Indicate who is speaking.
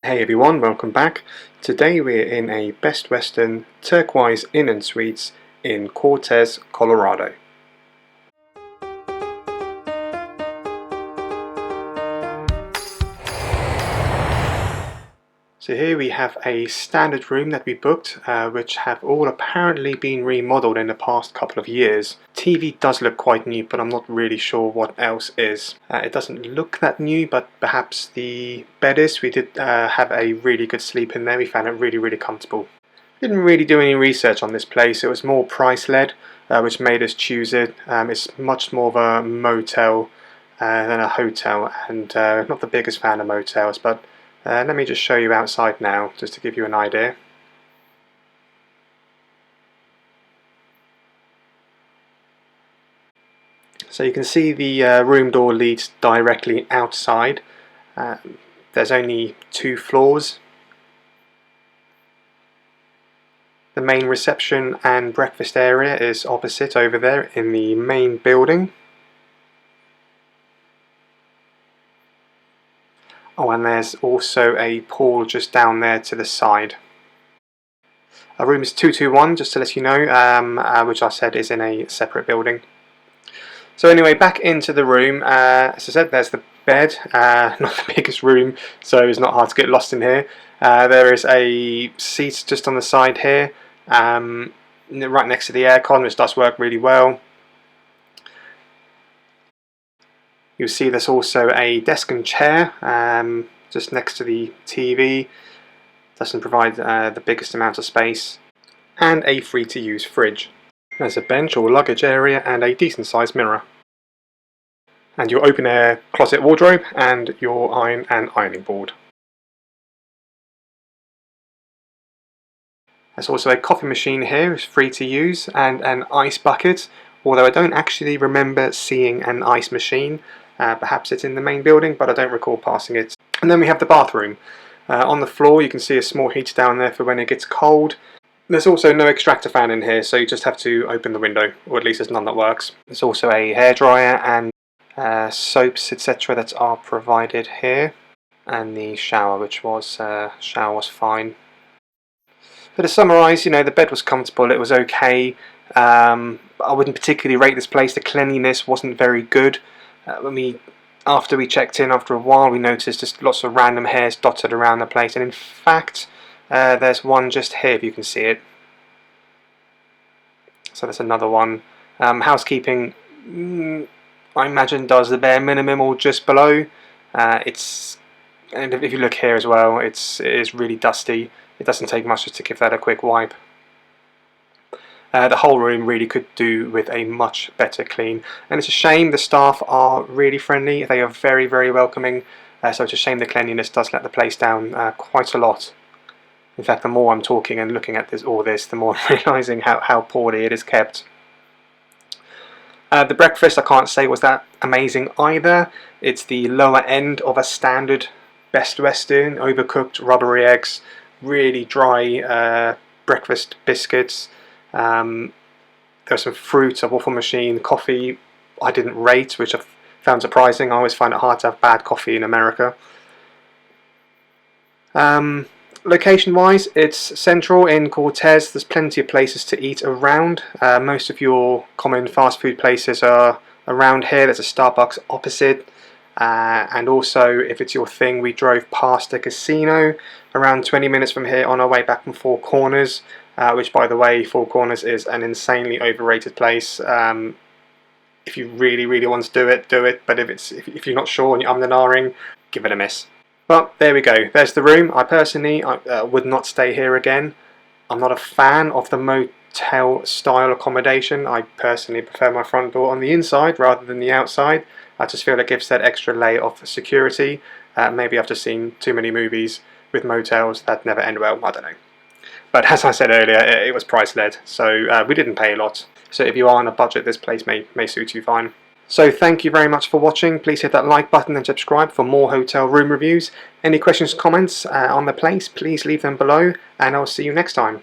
Speaker 1: Hey everyone, welcome back. Today we're in a Best Western Turquoise Inn Suites in Cortez, Colorado. So here we have a standard room that we booked, which have all apparently been remodeled in the past couple of years. TV does look quite new, but I'm not really sure what else is. It doesn't look that new, but perhaps the bed is. We did have a really good sleep in there. We found it really comfortable. Didn't really do any research on this place. It was more price-led, which made us choose it. It's much more of a motel than a hotel, and not the biggest fan of motels, but let me just show you outside now, just to give you an idea. So you can see the room door leads directly outside. There's only 2 floors. The main reception and breakfast area is opposite over there in the main building. Oh, and there's also a pool just down there to the side. Our room is 221, just to let you know, which I said is in a separate building. So anyway, back into the room. As I said, there's the bed, not the biggest room, so it's not hard to get lost in here. There is a seat just on the side here, right next to the aircon, which does work really well. You'll see there's also a desk and chair just next to the TV. Doesn't provide the biggest amount of space. And a free-to-use fridge. There's a bench or luggage area and a decent sized mirror. And your open air closet wardrobe and your iron and ironing board. There's also a coffee machine here, it's free to use, and an ice bucket, although I don't actually remember seeing an ice machine. Perhaps it's in the main building, but I don't recall passing it. And then we have the bathroom. On the floor you can see a small heater down there for when it gets cold. There's also no extractor fan in here, so you just have to open the window, or at least there's none that works. There's also a hairdryer and soaps, etc. that are provided here. And the shower, which was fine. But to summarise, you know, the bed was comfortable, it was okay. I wouldn't particularly rate this place. The cleanliness wasn't very good. After we checked in, after a while, we noticed just lots of random hairs dotted around the place, and in fact, there's one just here if you can see it. So there's another one. Housekeeping, I imagine, does the bare minimum or just below. And if you look here as well, it is really dusty. It doesn't take much just to give that a quick wipe. The whole room really could do with a much better clean, and it's a shame. The staff are really friendly, they are very welcoming, so it's a shame the cleanliness does let the place down quite a lot. In fact, the more I'm talking and looking at all this, the more I'm realising how poorly it is kept. The breakfast, I can't say was that amazing either. It's the lower end of a standard Best Western, overcooked rubbery eggs, really dry breakfast biscuits. There was some fruit, a waffle machine, coffee I didn't rate, which I found surprising. I always find it hard to have bad coffee in America. Location wise, it's central in Cortez. There's plenty of places to eat around. Most of your common fast food places are around here. There's a Starbucks opposite. And also, if it's your thing, we drove past a casino around 20 minutes from here on our way back from Four Corners, which, by the way, Four Corners is an insanely overrated place. If you really want to do it, but if you're not sure and you're and ahhing, give it a miss. But there we go, there's the room. I personally would not stay here again. I'm not a fan of the motel style accommodation. I personally prefer my front door on the inside rather than the outside. I just feel it gives that extra layer of security. Maybe I've just seen too many movies with motels that never end well, I don't know. But as I said earlier, it was price-led, so we didn't pay a lot. So if you are on a budget, this place may suit you fine. So thank you very much for watching. Please hit that like button and subscribe for more hotel room reviews. Any questions, comments on the place, please leave them below, and I'll see you next time.